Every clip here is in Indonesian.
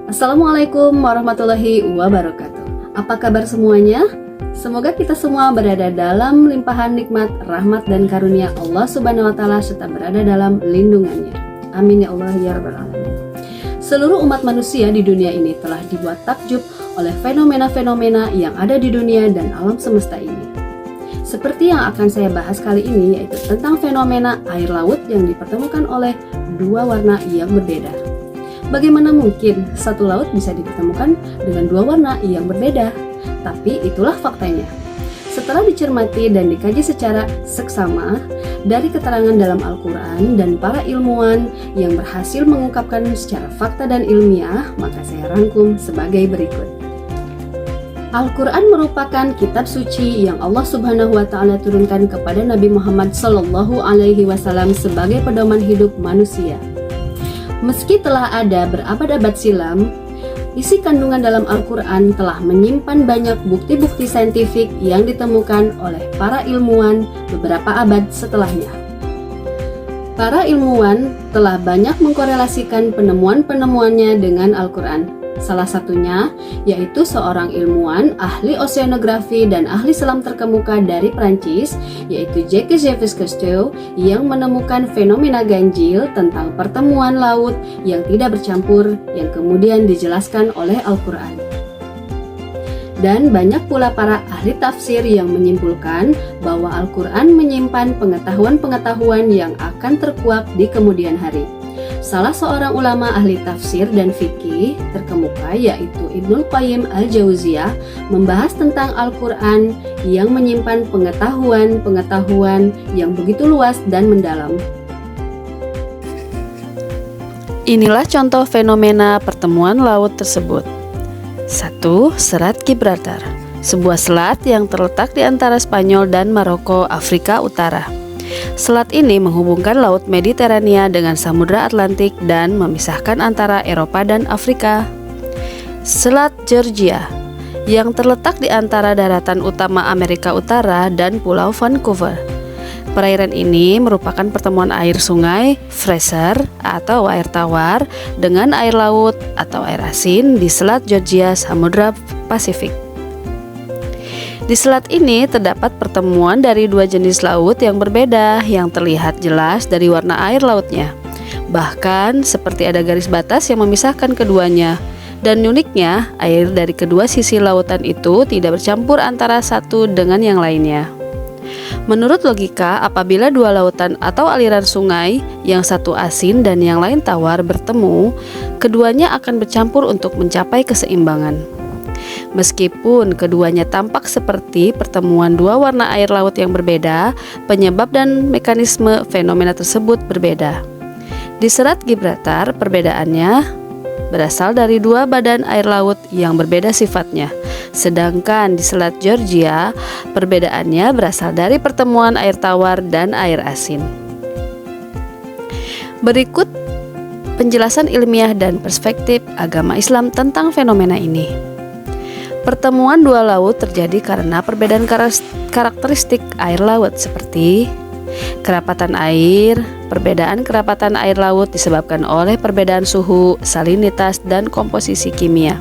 Assalamualaikum warahmatullahi wabarakatuh. Apa kabar semuanya? Semoga kita semua berada dalam limpahan nikmat, rahmat dan karunia Allah Subhanahu wa taala serta berada dalam lindungannya. Amin ya Allah ya rabbal alamin. Seluruh umat manusia di dunia ini telah dibuat takjub oleh fenomena-fenomena yang ada di dunia dan alam semesta ini. Seperti yang akan saya bahas kali ini, yaitu tentang fenomena air laut yang dipertemukan oleh dua warna yang berbeda. Bagaimana mungkin satu laut bisa dipertemukan dengan dua warna yang berbeda? Tapi itulah faktanya. Setelah dicermati dan dikaji secara seksama dari keterangan dalam Al-Quran dan para ilmuwan yang berhasil mengungkapkan secara fakta dan ilmiah, maka saya rangkum sebagai berikut. Al-Quran merupakan kitab suci yang Allah Subhanahu wa taala turunkan kepada Nabi Muhammad sallallahu alaihi wasallam sebagai pedoman hidup manusia. Meski telah ada berabad-abad silam, isi kandungan dalam Al-Quran telah menyimpan banyak bukti-bukti saintifik yang ditemukan oleh para ilmuwan beberapa abad setelahnya. Para ilmuwan telah banyak mengkorelasikan penemuan-penemuannya dengan Al-Quran. Salah satunya yaitu seorang ilmuwan ahli oseanografi dan ahli selam terkemuka dari Prancis, yaitu Jacques Cousteau, yang menemukan fenomena ganjil tentang pertemuan laut yang tidak bercampur yang kemudian dijelaskan oleh Al-Quran. Dan banyak pula para ahli tafsir yang menyimpulkan bahwa Al-Quran menyimpan pengetahuan-pengetahuan yang akan terkuak di kemudian hari. Salah seorang ulama ahli tafsir dan fikih terkemuka yaitu Ibnul Qayyim al-Jauziyah membahas tentang Al-Quran yang menyimpan pengetahuan-pengetahuan yang begitu luas dan mendalam. Inilah contoh fenomena pertemuan laut tersebut. 1. Selat Gibraltar, sebuah selat yang terletak di antara Spanyol dan Maroko, Afrika Utara. Selat ini menghubungkan Laut Mediterania dengan Samudra Atlantik dan memisahkan antara Eropa dan Afrika. Selat Georgia, yang terletak di antara daratan utama Amerika Utara dan Pulau Vancouver. Perairan ini merupakan pertemuan air sungai Fraser atau air tawar dengan air laut atau air asin di Selat Georgia, Samudra Pasifik. Di selat ini terdapat pertemuan dari dua jenis laut yang berbeda yang terlihat jelas dari warna air lautnya. Bahkan seperti ada garis batas yang memisahkan keduanya. Dan uniknya, air dari kedua sisi lautan itu tidak bercampur antara satu dengan yang lainnya. Menurut logika, apabila dua lautan atau aliran sungai, yang satu asin dan yang lain tawar bertemu, keduanya akan bercampur untuk mencapai keseimbangan. Meskipun keduanya tampak seperti pertemuan dua warna air laut yang berbeda, penyebab dan mekanisme fenomena tersebut berbeda. Di Selat Gibraltar, perbedaannya berasal dari dua badan air laut yang berbeda sifatnya. Sedangkan di Selat Georgia, perbedaannya berasal dari pertemuan air tawar dan air asin. Berikut penjelasan ilmiah dan perspektif agama Islam tentang fenomena ini. Pertemuan dua laut terjadi karena perbedaan karakteristik air laut seperti kerapatan air. Perbedaan kerapatan air laut disebabkan oleh perbedaan suhu, salinitas, dan komposisi kimia.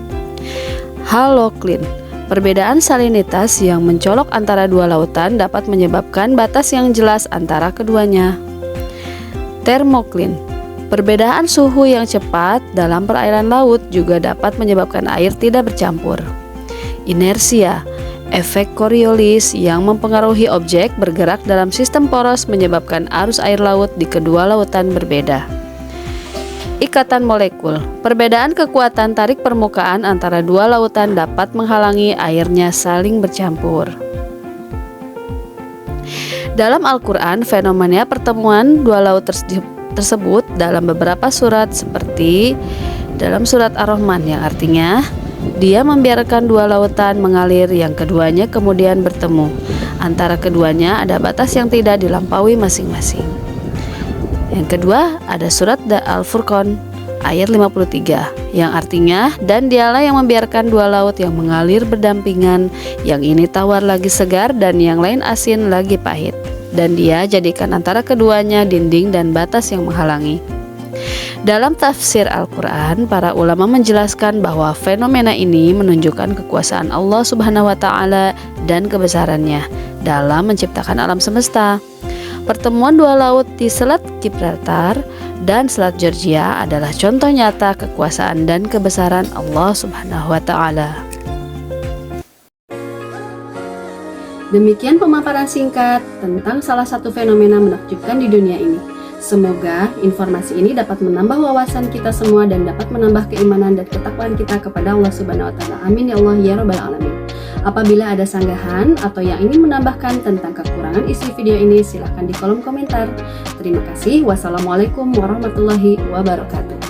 Haloklin, perbedaan salinitas yang mencolok antara dua lautan dapat menyebabkan batas yang jelas antara keduanya. Termoklin, perbedaan suhu yang cepat dalam perairan laut juga dapat menyebabkan air tidak bercampur. Inersia, efek Coriolis yang mempengaruhi objek bergerak dalam sistem poros menyebabkan arus air laut di kedua lautan berbeda. Ikatan molekul, perbedaan kekuatan tarik permukaan antara dua lautan dapat menghalangi airnya saling bercampur. Dalam Al-Quran, fenomena pertemuan dua laut tersebut dalam beberapa surat seperti dalam surat Ar-Rahman yang artinya Dia membiarkan dua lautan mengalir yang keduanya kemudian bertemu. Antara keduanya ada batas yang tidak dilampaui masing-masing. Yang kedua ada surat Al-Furqan ayat 53 yang artinya, dan dialah yang membiarkan dua laut yang mengalir berdampingan, yang ini tawar lagi segar dan yang lain asin lagi pahit, dan dia jadikan antara keduanya dinding dan batas yang menghalangi. Dalam tafsir Al-Quran, para ulama menjelaskan bahwa fenomena ini menunjukkan kekuasaan Allah Subhanahu wa Ta'ala dan kebesarannya dalam menciptakan alam semesta. Pertemuan dua laut di Selat Gibraltar dan Selat Georgia adalah contoh nyata kekuasaan dan kebesaran Allah Subhanahu wa Ta'ala. Demikian pemaparan singkat tentang salah satu fenomena menakjubkan di dunia ini. Semoga informasi ini dapat menambah wawasan kita semua dan dapat menambah keimanan dan ketakwaan kita kepada Allah Subhanahu wa Ta'ala. Amin ya Allah ya Rabbal Alamin. Apabila ada sanggahan atau yang ingin menambahkan tentang kekurangan isi video ini, silahkan di kolom komentar. Terima kasih. Wassalamualaikum warahmatullahi wabarakatuh.